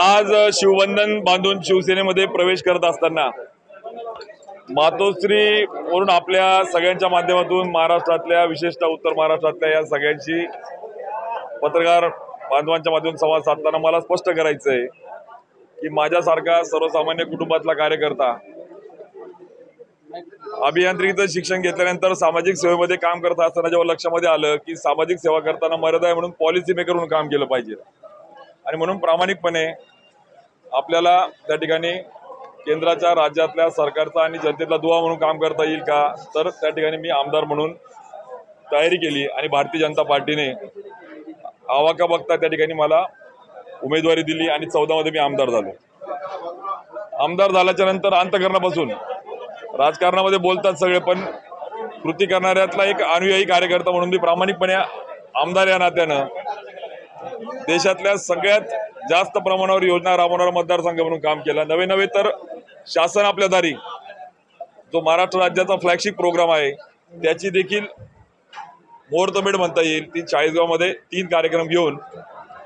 आज शिवबंधन बांधून शिवसेनेमध्ये प्रवेश करत असताना मातोश्री वरून आपल्या सगळ्यांच्या माध्यमातून महाराष्ट्रातल्या विशेषतः उत्तर महाराष्ट्रातल्या या सगळ्यांची पत्रकार बांधवांच्या माध्यमातून संवाद साधताना मला स्पष्ट करायचं आहे की माझ्यासारखा सर्वसामान्य कुटुंबातला कार्यकर्ता अभियांत्रिकीचं शिक्षण घेतल्यानंतर सामाजिक सेवेमध्ये काम करत असताना जेव्हा लक्षामध्ये आलं की सामाजिक सेवा करताना मर्यादा आहे म्हणून पॉलिसी मेकर म्हणून काम केलं पाहिजे आणि म्हणून प्रामाणिकपणे आपल्याला त्या ठिकाणी केंद्राच्या राज्यातल्या सरकारचा आणि जनतेला दुवा म्हणून काम करता येईल का, तर त्या ठिकाणी मी आमदार म्हणून तयारी केली आणि भारतीय जनता पार्टीने आवाका बघता त्या ठिकाणी मला उमेदवारी दिली आणि 14 मध्ये मी आमदार झालो. आमदार झाल्याच्या नंतर अंतःकरणापासून राजकारणामध्ये बोलतात सगळे, पण कृती करणाऱ्यातला एक अनुयायी कार्यकर्ता म्हणून मी प्रामाणिकपणे आमदार या नात्यानं देशातल्या सगळ्यात जास्त प्रमाणावर योजना राबवणारा मतदारसंघ म्हणून काम केलं. नवे तर शासन आपल्या दारी जो महाराष्ट्र राज्याचा फ्लॅगशिप प्रोग्राम आहे त्याची देखील मुहूर्तमेढ म्हणता येईल. ती 40 मध्ये 3 कार्यक्रम घेऊन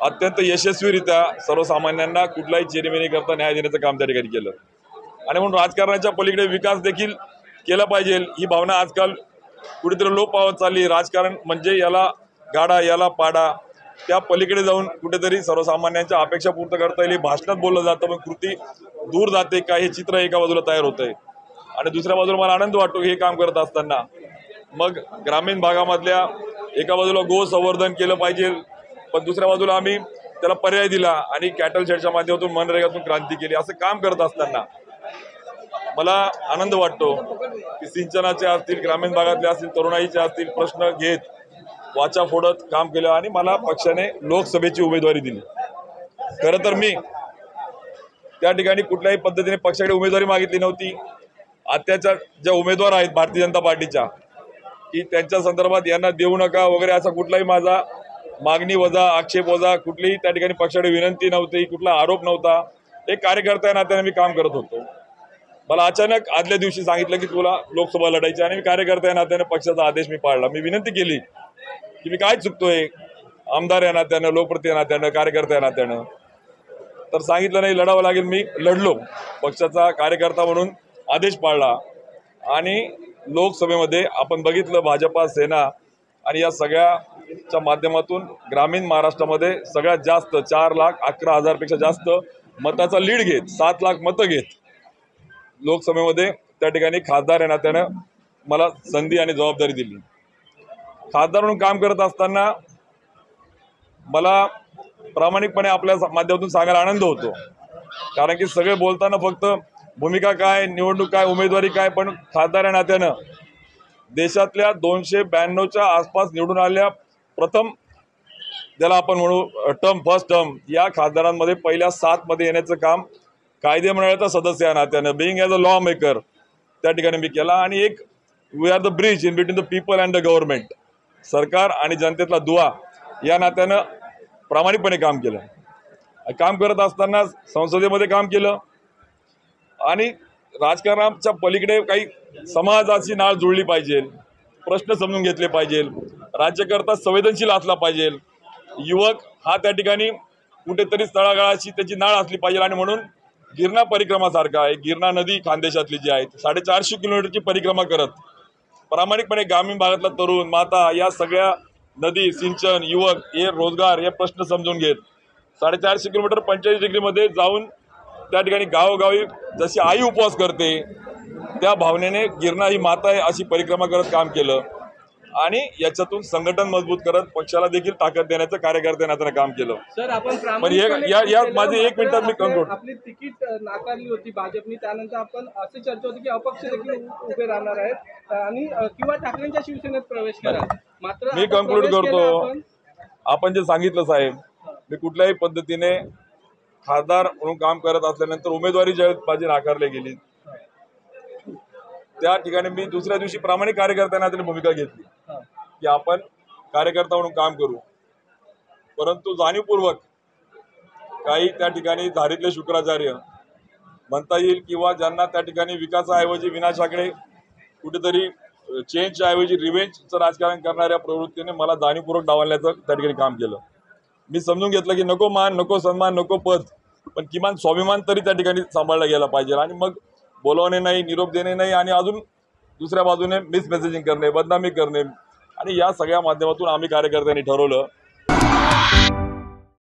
अत्यंत यशस्वीरित्या सर्वसामान्यांना कुठलाही चेरीमेरी करता न्याय देण्याचं काम त्या ठिकाणी केलं. आणि म्हणून राजकारणाच्या पलीकडे विकास देखील केला पाहिजे ही भावना आजकाल कुठेतरी लोप पावत चालली. राजकारण म्हणजे याला गाडा याला पाडा, त्या पलीकडे जाऊन कुठेतरी सर्वसामान्यांच्या अपेक्षा पूर्ण करता येईल. भाषणात बोललं जातं पण कृती दूर जाते का हे चित्र एका बाजूला तयार होतंय आणि दुसऱ्या बाजूला मला आनंद वाटतो हे काम करत असताना. मग ग्रामीण भागामधल्या एका बाजूला गो संवर्धन केलं पाहिजे पण दुसऱ्या बाजूला आम्ही त्याला पर्याय दिला आणि कॅटल शेडच्या माध्यमातून मनरेगातून क्रांती केली. असं काम करत असताना मला आनंद वाटतो की सिंचनाचे असतील, ग्रामीण भागातले असतील, तरुणाईचे असतील, प्रश्न घेत वाचा फोडत काम केलं आणि मला पक्षाने लोकसभेची उमेदवारी दिली. खरं तर मी त्या ठिकाणी कुठल्याही पद्धतीने पक्षाकडे उमेदवारी मागितली नव्हती. आत्याच्या ज्या उमेदवार आहेत भारतीय जनता पार्टीच्या की त्यांच्या संदर्भात यांना देऊ नका वगैरे असा कुठलाही माझा मागणी वजा आक्षेप वजा कुठलीही त्या ठिकाणी पक्षाकडे विनंती नव्हती, कुठला आरोप नव्हता. एक कार्यकर्ता या नात्याने मी काम करत होतो. मला अचानक आदल्या दिवशी सांगितलं की तुला लोकसभा लढायची आणि मी कार्यकर्ता या नात्याने पक्षाचा आदेश मी पाळला. मी विनंती केली की मी काय चुकतोय आमदार या नात्यानं, लोकप्रतिनिधी या नात्यानं, कार्यकर्ता या नात्यानं. तर सांगितलं नाही लढावं लागेल. मी लढलो, पक्षाचा कार्यकर्ता म्हणून आदेश पाळला आणि लोकसभेमध्ये आपण बघितलं भाजपा सेना आणि या सगळ्याच्या माध्यमातून ग्रामीण महाराष्ट्रामध्ये सगळ्यात जास्त 4,11,000 पेक्षा जास्त मताचा लीड घेत 7 लाख मतं घेत लोकसभेमध्ये त्या ठिकाणी खासदार या नात्यानं मला संधी आणि जबाबदारी दिली. खासदार म्हणून काम करत असताना मला प्रामाणिकपणे आपल्या माध्यमातून सांगायला आनंद होतो, कारण की सगळे बोलताना फक्त भूमिका काय, निवडणूक काय, उमेदवारी काय, पण खासदार या नात्यानं देशातल्या 292च्या आसपास निवडून आलेल्या प्रथम ज्याला आपण म्हणू फर्स्ट टर्म या खासदारांमध्ये पहिल्या 7 मध्ये येण्याचं काम कायदे मंडळाचा सदस्य या नात्यानं being as a lawmaker त्या ठिकाणी मी केला. आणि एक we are the bridge in between the people and the government, सरकार आणि जनतेतला दुवा या नात्यानं प्रामाणिकपणे काम केलं. काम करत असताना संसदेमध्ये काम केलं आणि राजकारणाच्या पलीकडे काही समाजाची नाळ जुळली पाहिजे, प्रश्न समजून घेतले पाहिजे, राज्यकर्ता संवेदनशील असला पाहिजे, युवक हा त्या ठिकाणी कुठेतरी तळागाळाची त्याची नाळ असली पाहिजे. आणि म्हणून गिरणा परिक्रमासारखा आहे, गिरणा नदी खानदेशातली जी आहे 450 किलोमीटरची परिक्रमा करत प्रामाणिकपणे ग्रामीण भागातला तरुण माता या सगळ्या नदी, सिंचन, युवक हे रोजगार हे प्रश्न समजून घेत 450 किलोमीटर 45 डिग्रीमध्ये जाऊन त्या ठिकाणी गावोगावी जशी आई उपवास करते त्या भावनेने गिरणा ही माता आहे अशी परिक्रमा करत काम केलं आणि याच्यातून संघटन मजबूत करत पक्षाला देखील ताकद देण्याचं कार्यकर्त्यांना काम केलं. सर आपण माझी 1 मिनिटात मी कंक्लूड. आपली तिकीट नाकारली होती भाजपने, त्यानंतर आपण अशी चर्चा होती की अपक्ष देखील उभे राहणार आहेत आणि किंवा ठाकरेंच्या शिवसेनेत प्रवेश करा. मात्र मी कंक्लूड करतो. आपण जे सांगितलं साहेब, मी कुठल्याही पद्धतीने खासदार म्हणून काम करत असल्यानंतर उमेदवारी ज्यावेळेस माझी नाकारली गेली त्या ठिकाणी मी दुसऱ्या दिवशी प्रामाणिक कार्यकर्त्यांना त्यांनी भूमिका घेतली की आपण कार्यकर्ता म्हणून काम करू, परंतु जाणीवपूर्वक काही त्या ठिकाणी धारीतले शुक्राचार्य म्हणता येईल किंवा ज्यांना त्या ठिकाणी विकासाऐवजी विनाशाकडे कुठेतरी चेंजच्या ऐवजी रिव्हेंजचं राजकारण करणाऱ्या प्रवृत्तीने मला जाणीवपूर्वक डावलण्याचं त्या ठिकाणी काम केलं. मी समजून घेतलं की नको मान, नको सन्मान, नको पद, पण किमान स्वाभिमान तरी त्या ठिकाणी सांभाळला गेला पाहिजे. आणि मग बोलवणे नाही, निरोप देणे नाही आणि अजून दुसऱ्या बाजूने मिसमेसेजिंग करणे, बदनामी करणे आणि या सगळ्या माध्यमातून आम्ही कार्यकर्त्यांनी ठरवलं